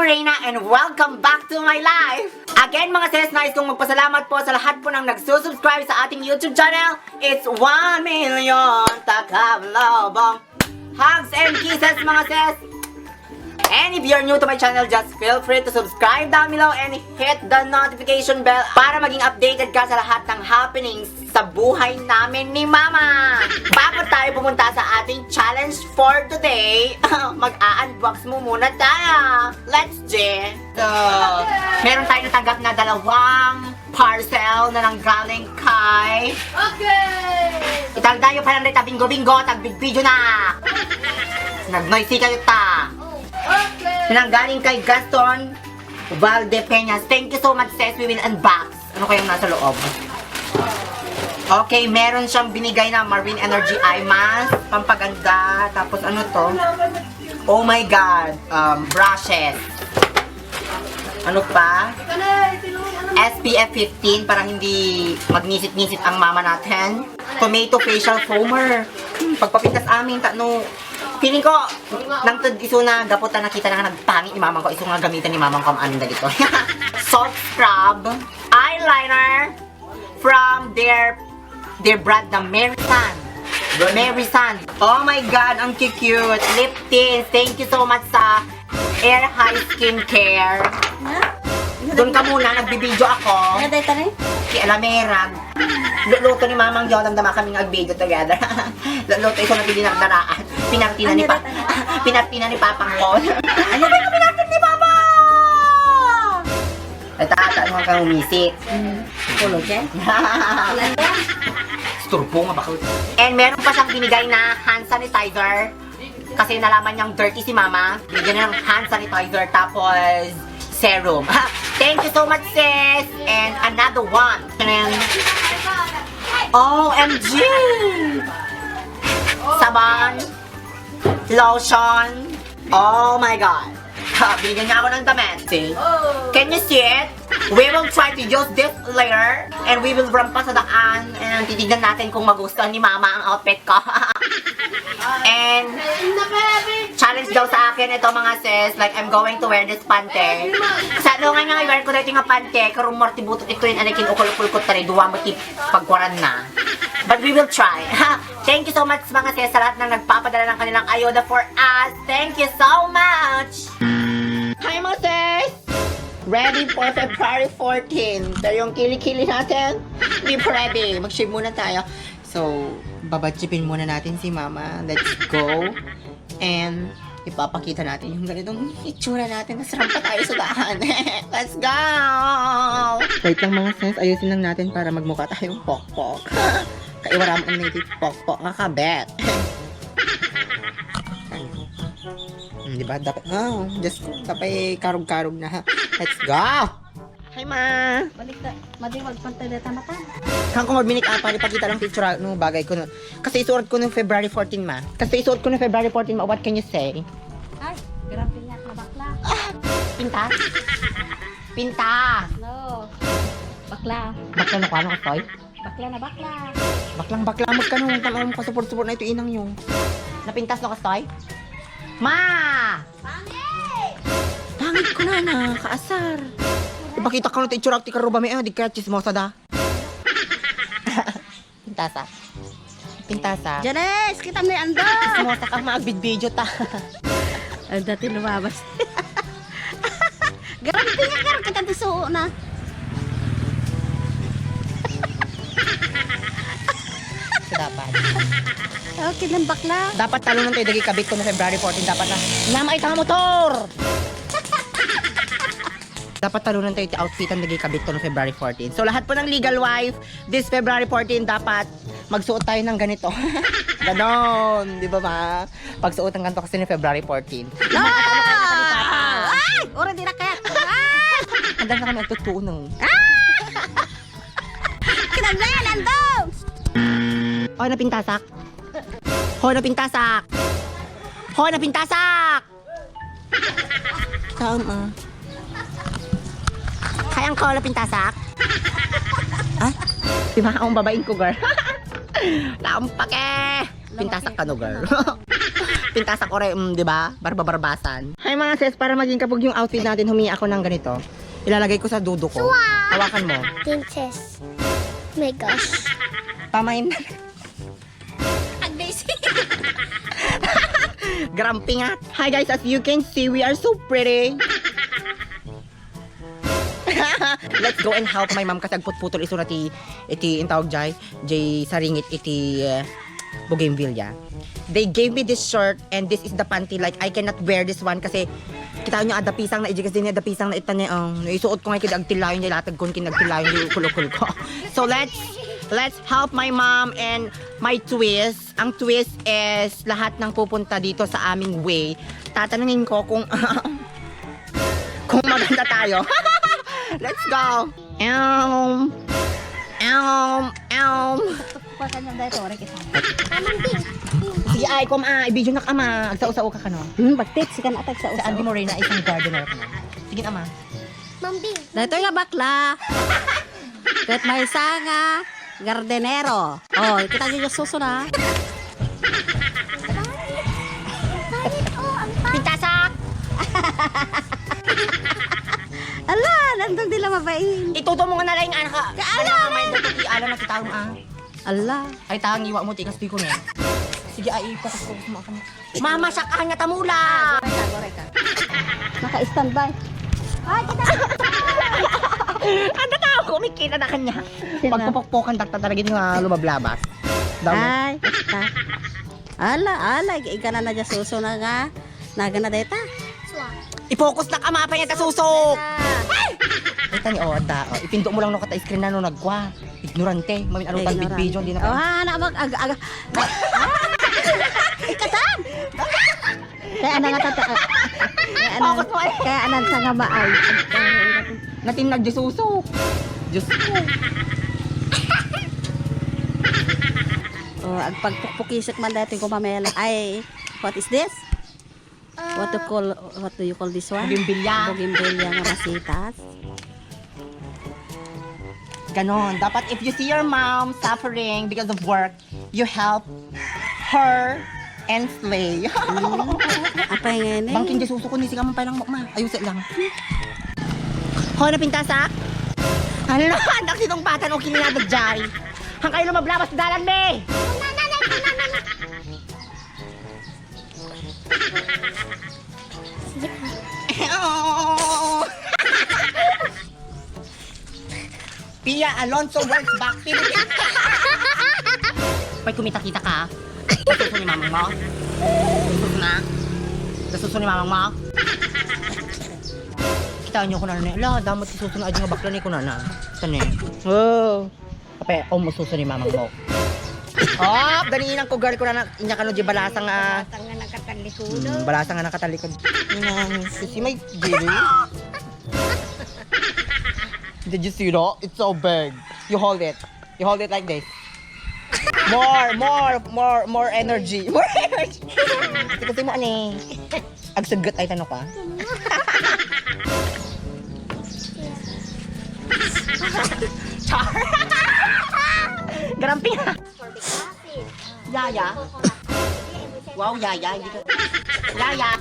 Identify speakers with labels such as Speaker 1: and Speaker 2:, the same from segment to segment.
Speaker 1: Reyna and welcome back to my life! Again mga sis, nais kong magpasalamat po sa lahat po ng nagsusubscribe sa ating YouTube channel. It's 1 million takalobong hugs and kisses mga sis! And if you're new to my channel, just feel free to subscribe down below and hit the notification bell para maging updated ka sa lahat ng happenings sa buhay namin ni Mama. Bago tayo pumunta sa ating challenge for today, mag-a-unbox mo muna tayo. Let's do. So, meron tayo natanggap na 2 parcel na nanggaling kay...
Speaker 2: Okay!
Speaker 1: Itagdayo pa lang rin bingo-bingo, tag-big-video na. Nag-noisy kayo ta.
Speaker 2: Okay!
Speaker 1: Pinanggaling kay Gaston Valdepeñas. Thank you so much, sis. We will unbox. Ano kayang nasa loob? Okay, meron siyang binigay na Marine Energy Eye Mask. Pampaganda. Tapos ano to? Oh my God. Brushes. Ano pa? SPF 15 para hindi magnisit-nisit ang mama natin. Tomato facial foamer. Pagpapintas amin, feeling ko, nang iso na gaputan nakita na nagpangit ni mamang ko, iso nga gamitan ni mamang ko ang anin dito. Salt scrub, eyeliner from their brand na Merisan. Merisan. Oh my God, ang cute. Lip tint. Thank you so much sa Air High Skincare. Doon ka muna, nagbibideo ako.
Speaker 2: Ano tayo rin?
Speaker 1: Kaya alamerag. Luluto ni Mamang Yon, damdama kaming nag-video together. Luluto ito na pinagdaraan. Pinartina ni Papang ko. Ano ba yung pinartin ni Papa? Natata mo kang umisik.
Speaker 2: Tulog yan?
Speaker 1: Sturbo nga bakit. And meron pa siyang binigay na hand sanitizer. Kasi nalaman niyang dirty si Mama. Binigyan niya ng hand sanitizer tapos serum. Thank you so much, sis! And another one. And OMG! Saban, lotion. Oh my God. Binigyan niya ako ng damit. See? Can you see it? We will try to use this layer and we will rampa sa daan and titignan natin kung magustuhan ni Mama ang outfit ko. And challenge daw sa akin ito mga sis, like I'm going to wear this pante. Sa ano nga i-wear ko dito nga pante, karong morti butot ito yun, anakin ukol-ukol ko tari, duwa mati pagwaran na. But we will try. Thank you so much mga sis sa lahat ng nagpapadala ng kanilang ayuda for us. Thank you so much! Hi mga sis! Ready for February 14. Pero yung kili-kili natin, be ready. Mag-shave muna tayo. So, babadjipin muna natin si Mama. Let's go. And, ipapakita natin yung ganitong itsura natin. Nasarap pa tayo sa daan. Let's go! Wait lang mga sis. Ayusin lang natin para magmukha tayong pokpok. Kaiwaram ang native pokpok. Kakabet. Diba? Dapat, just dapat karug-karug na. Let's go! Hi, Ma!
Speaker 2: Balik na. Madi magpantay na tamatan.
Speaker 1: Kang kung mag-minik apa, ipakita lang picture no bagay ko no. Kasi isuot ko no February 14, Ma. Kasi isuot ko no February 14, Ma. What can you say?
Speaker 2: Ay, grabe nga na bakla.
Speaker 1: Pinta? Pinta!
Speaker 2: No. Bakla.
Speaker 1: Bakla na ko, ano ka, Toy?
Speaker 2: Bakla na bakla.
Speaker 1: Baklang-bakla, magkano tanong ko support na ito inang yung. Napintas na ka, Toy? Ma!
Speaker 2: Pangit!
Speaker 1: Pangit ko na, kaasar. Ipakita ka no, itsura ti karuba may di ka chismosa da. Pintasa. Pintasa.
Speaker 2: Janes, kita mo yung ando.
Speaker 1: Chismosa kang mag-video ta.
Speaker 2: Ang dati lumabas. Grabe nga karon kita tisuo na.
Speaker 1: Dapat.
Speaker 2: Okay lang bakla.
Speaker 1: Dapat talunan tayo dagi kabit ko na February 14. Dapat na. Nama itang motor! Dapat talunan tayo outfitan dagi kabit ko na February 14. So lahat po ng legal wife, this February 14 dapat magsuot tayo ng ganito. Ganon. Di ba ba? Pagsuot ng ganito kasi ni February 14.
Speaker 2: No! Ay! Ora di na kaya.
Speaker 1: Handa na kami ang tutunong.
Speaker 2: Kinaglayan ando.
Speaker 1: Hoy, napintasak! Hoy, napintasak! Hoy, napintasak! Saan, Ma? Kayang ko, napintasak? Ah? Di ba akong babaeng ko, girl? Lampake! Pintasak ka no, girl. Pintasak ore, di ba? Barbabarbasan. Hi mga sis, para maging kapag yung outfit natin, humingi ako ng ganito. Ilalagay ko sa dudo ko. Hawakan mo.
Speaker 3: Princess. My gosh.
Speaker 1: Pamain na.
Speaker 2: Agnes.
Speaker 1: Grumpy nga. Hi guys, as you can see, we are so pretty. Let's go and help my mom kasi agput-putol iso na iti intawag jay saringit iti bougainvillea. They gave me this shirt and this is the panty, like I cannot wear this one kasi kita nyo ada pisang na ijigas din ada pisang na itane isuot ko nga kid agtilayon niya latag kun kinagtilayon di kulukul ko. So let's help my mom and my twist. Ang twist is lahat ng pupunta dito sa aming way. Tatanungin ko kung kung maganda tayo. Let's go.
Speaker 2: Pasan yung dito, ore kita.
Speaker 1: Sige ay, i-video na ka ama. Agsa-usa ka no.
Speaker 2: Bagtit, sikan atag sa
Speaker 1: Sa Andy Morena, isang gardener ka na. Sige ama.
Speaker 3: Mambing.
Speaker 2: Dito nga bakla. Ket may sanga gardenero. Oh, kita nyo yung suso na.
Speaker 1: Pintasak!
Speaker 2: Ala, nandun nila mabain.
Speaker 1: Ituto mo nga na lang anak ka. Kaala may dapat i-ala na kita
Speaker 2: Ala.
Speaker 1: Ay tahang iwa mo tikas ko nga. Sige ay focus mo ka. Mama sakahan nga tamula.
Speaker 2: Gore ka. Naka-standby. Ay, kita.
Speaker 1: Ano tao ko kumikita na kanya. Pagpupukpukan dakta talaga yung lumablabas.
Speaker 2: Ay, basta. Ala, ika na dyan suso na nga. Naga na deta.
Speaker 1: I-focus na ka mapa niya tasusok. Ito ni Oda. Ipindok mo lang no kata screen na no nagwa. Ignorante. Mamin ano tag video hindi na
Speaker 2: Oh,
Speaker 1: ka.
Speaker 2: na mag aga. Ikatan. Kaya ana nga tata. Kaya anan sa nga maay.
Speaker 1: Natin nagdisusok. Diyos ko.
Speaker 2: Oh, ag pagpukpukisik man dati ko mamela. Ay, what is this? What do you call this one?
Speaker 1: Bougainvillea.
Speaker 2: Bougainvillea nga masitas.
Speaker 1: Ganon. Dapat if you see your mom suffering because of work, you help her and slay.
Speaker 2: Apa nga ni?
Speaker 1: Bangking disuso ko ni sigaman pa lang ma. Ayusin lang. Hoy na pintasak. Ano na? Andak sitong patan o kininagad jay. Hang kayo lumablabas dalan me. Pia Alonso works back Philippines. Pag kumita-kita ka, nasuso ni mamang mo. Nasuso na. Nasuso ni mamang mo. Kita nyo ko na na. Ala, damot si suso na adyo nga bakla ni ko na na. Saan eh? Oh. Kape, mususo ni mamang mo. Oh, ganiinang ko girl ko na inya ka no di balasang
Speaker 2: Tang nga nakatalikod.
Speaker 1: balasang nga nakatalikod. Si may gili. Did you see that? It's so big. You hold it. You hold it like this. More energy. More energy. Kasi mo ani. Agsugot ay tanong ka. Char. Gramping. Yaya. Wow, Yaya. Hindi ka... Yaya.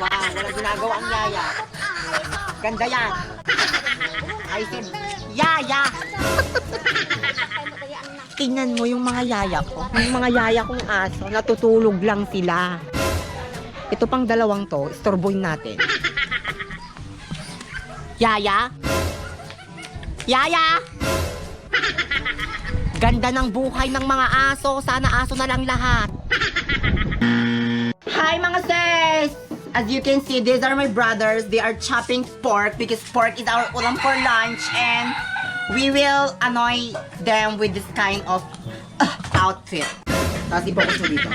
Speaker 1: Wow, walang ginagawa ang Yaya. Ganda yan. I said, Yaya. Tingnan mo yung mga yaya ko. Yung mga yaya kong aso, natutulog lang sila. Ito pang dalawang to, istorbohin natin. Yaya? Yaya? Ganda ng buhay ng mga aso. Sana aso na lang lahat. Hi mga sis! As you can see, these are my brothers. They are chopping pork because pork is our ulam for lunch and we will annoy them with this kind of outfit. Tapos i-focus mo dito.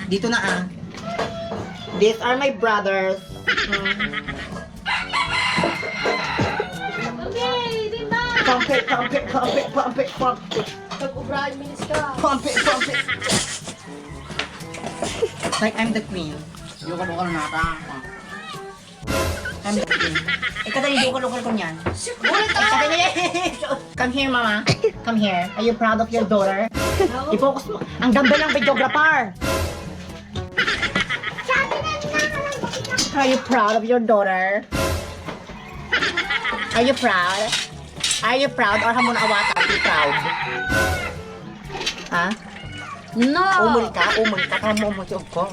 Speaker 1: Dito na ah. These are my brothers. Pump it. Like I'm the queen. Yung kalukal nata. I'm the queen. Ikatali yung kalukal ko niyan. Come here, mama. Come here. Are you proud of your daughter? I-focus mo. Ang ganda ng videographer. Are you proud of your daughter? Are you proud? Are you proud or hamon awata? Are you proud? Ha?
Speaker 2: No!
Speaker 1: Umul ka? Kamo mo ko.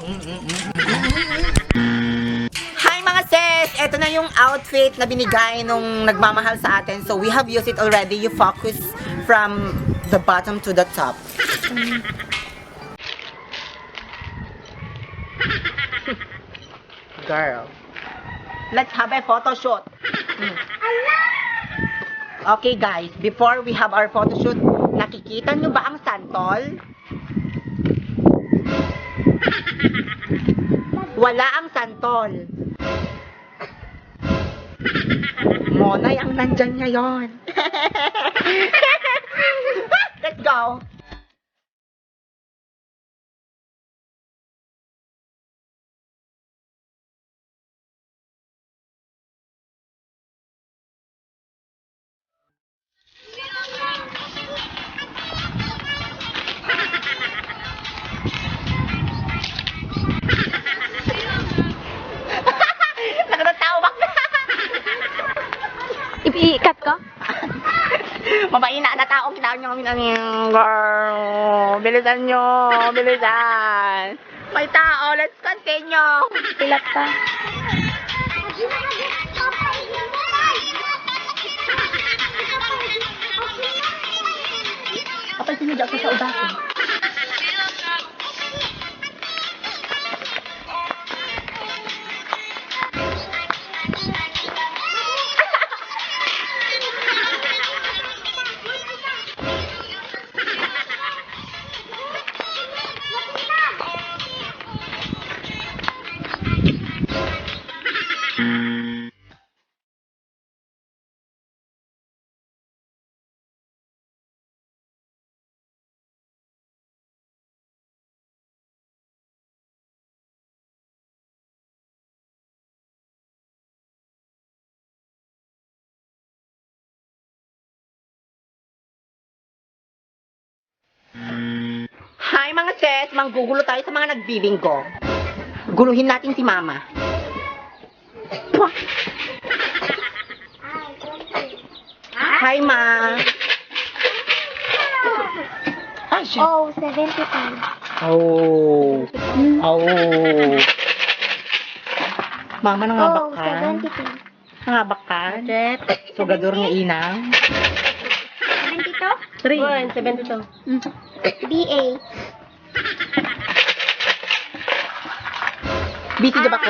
Speaker 1: Hi mga sis! Ito na yung outfit na binigay nung nagmamahal sa atin. So we have used it already. You focus from the bottom to the top. Girl. Let's have a photo shoot. Okay guys, before we have our photo shoot, nakikita nyo ba ang santol? Wala ang santol. Monay ang nandyan ngayon. Let's go. Nakatawak na.
Speaker 3: Ikat ko?
Speaker 1: Mabaina na tao, kailangan nyo kami ng girl. Bilisan nyo, bilisan. May tao, let's continue.
Speaker 3: Ilat pa.
Speaker 1: Kapag sinadya ko sa udasin. Hi mga sis, manggugulo tayo sa mga nagbibingko. Guluhin natin si mama. Pwah! Hi ma. Ay, shit.
Speaker 3: Oh, 75.
Speaker 1: Oh. Oh. Mama, nangabak
Speaker 3: Oh,
Speaker 1: ka?
Speaker 3: 72.
Speaker 1: Nangabak ka? Sugador nga inang.
Speaker 3: 72?
Speaker 1: 72.
Speaker 3: BA.
Speaker 1: Busy ka ba ko?